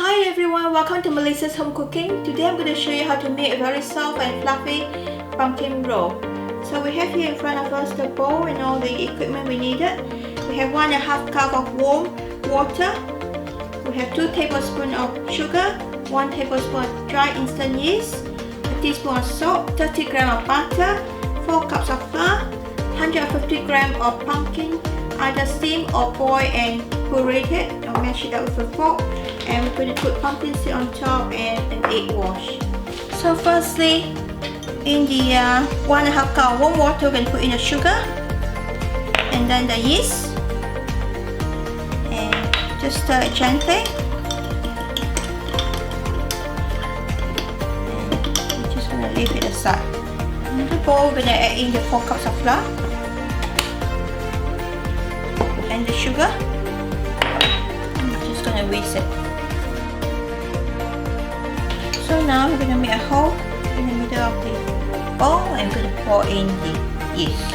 Hi everyone, welcome to Melissa's Home Cooking. Today I'm going to show you how to make a very soft and fluffy pumpkin roll. So we have here in front of us the bowl and all the equipment we needed. We have 1.5 cup of warm water. We have 2 tablespoons of sugar, 1 tablespoon of dry instant yeast, a teaspoon of salt, 30 grams of butter, 4 cups of flour, 150 grams of pumpkin, either steam or boil and puree it or mash it up with a fork. And we're going to put pumpkin seed on top and an egg wash. So firstly, in the 1.5 cup of warm water, we're going to put in the sugar and then the yeast, and just stir it gently. And we're just going to leave it aside. In the bowl, we're going to add in the 4 cups of flour and the sugar. I'm just going to whisk it. So now we're going to make a hole in the middle of the bowl and we're going to pour in the yeast.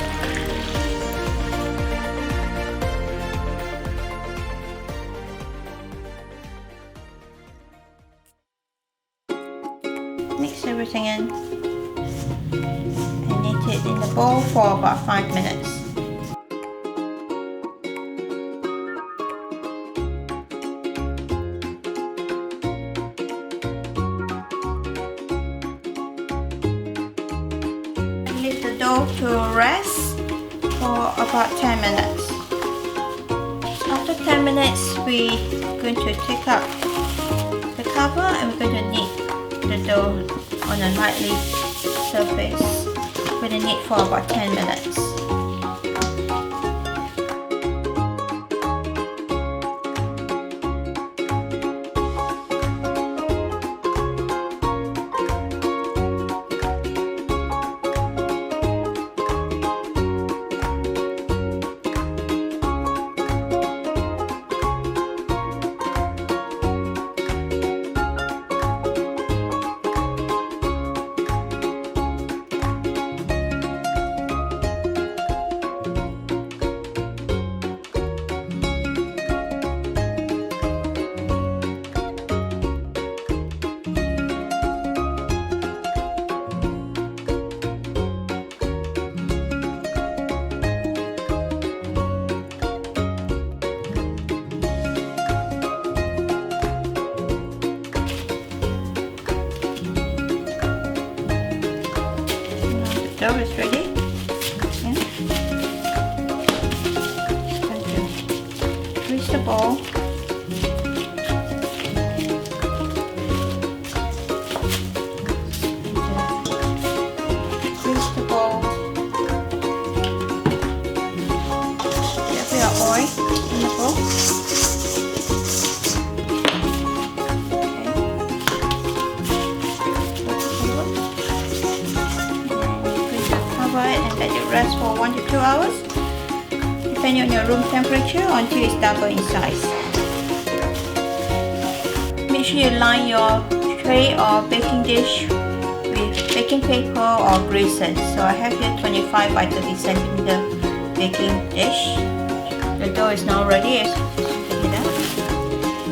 Mix everything in and knead it in the bowl for about 5 minutes. Leave the dough to rest for about 10 minutes. After 10 minutes, we're going to take out the cover and we're going to knead the dough on a lightly surface. We're going to knead for about 10 minutes. Dough is ready. Okay. Going to twist the ball. Twist the ball. Get a bit of oil in the bowl. And let it rest for 1 to 2 hours, depending on your room temperature, until it's double in size. Make sure you line your tray or baking dish with baking paper or greases. So I have here 25 by 30 centimeter baking dish. The dough is now ready. As you take it out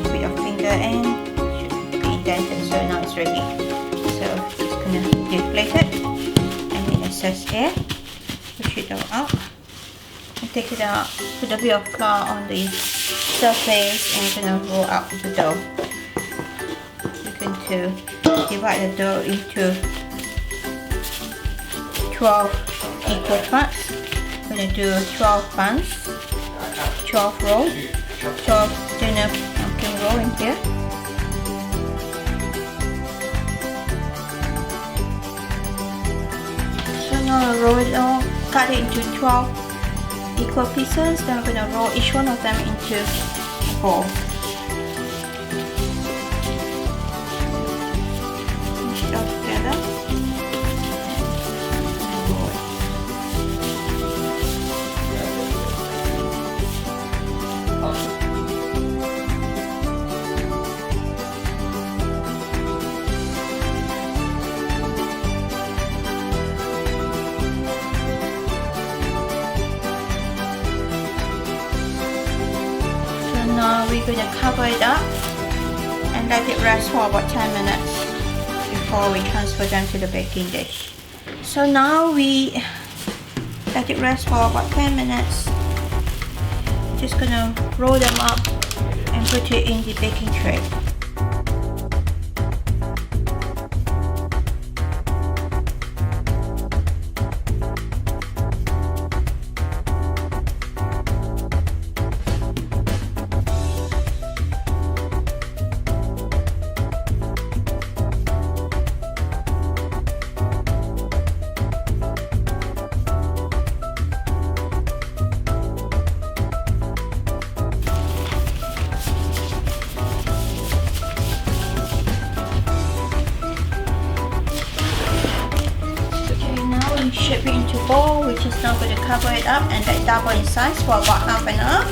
with your finger and it should be indented, so now it's ready. So just gonna deflate it. Air, push it all out and take it out, put a bit of flour on the surface and gonna roll out the dough. You're going to divide the dough into 12 equal parts. We're going to do 12 buns, 12 rolls, 12 thinner pumpkin roll in here. Now roll it all, cut it into 12 equal pieces. Then we're going to roll each one of them into a ball. Push it all together. Roll it. Now we're going to cover it up and let it rest for about 10 minutes before we transfer them to the baking dish. So now we let it rest for about 10 minutes. Just gonna roll them up and put it in the baking tray. Shape it into a bowl. We're just now going to cover it up and let it double in size for about half an hour.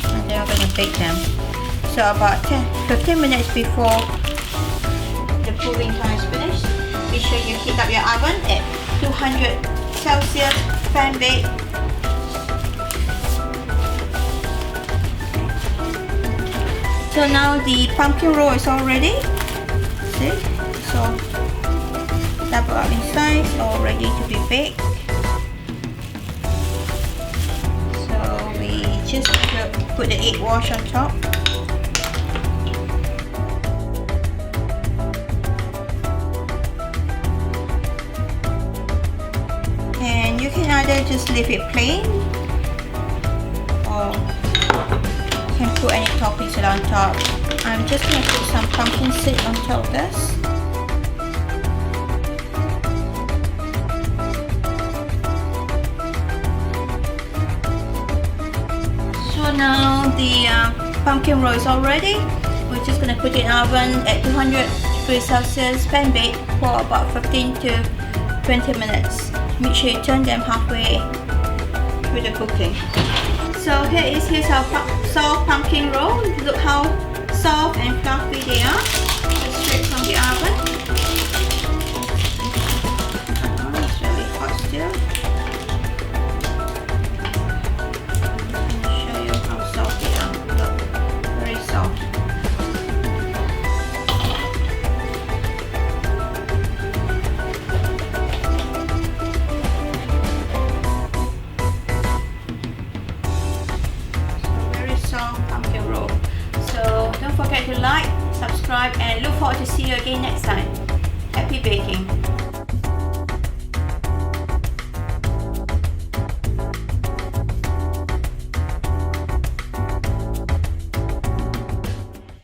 And then we're going to bake them. So about 15 minutes before the proving time is finished, be sure you heat up your oven at 200 Celsius fan bake. So now the pumpkin roll is all ready. See? So double up in size, all ready to be baked. So we just put the egg wash on top. And you can either just leave it plain or you can put any toppings on top. I'm just going to put some pumpkin seed on top of this. So now the pumpkin roll is all ready. We're just going to put it in the oven at 200 degrees Celsius fan bake for about 15 to 20 minutes. Make sure you turn them halfway with the cooking. So here's our soft pumpkin roll. Look how soft and fluffy they are. Just straight from the oven. Oh, it's really hot still. I'll show you how soft they are. Look, very soft. Pumpkin roll. So don't forget to like, subscribe, and look forward to see you again next time. Happy baking!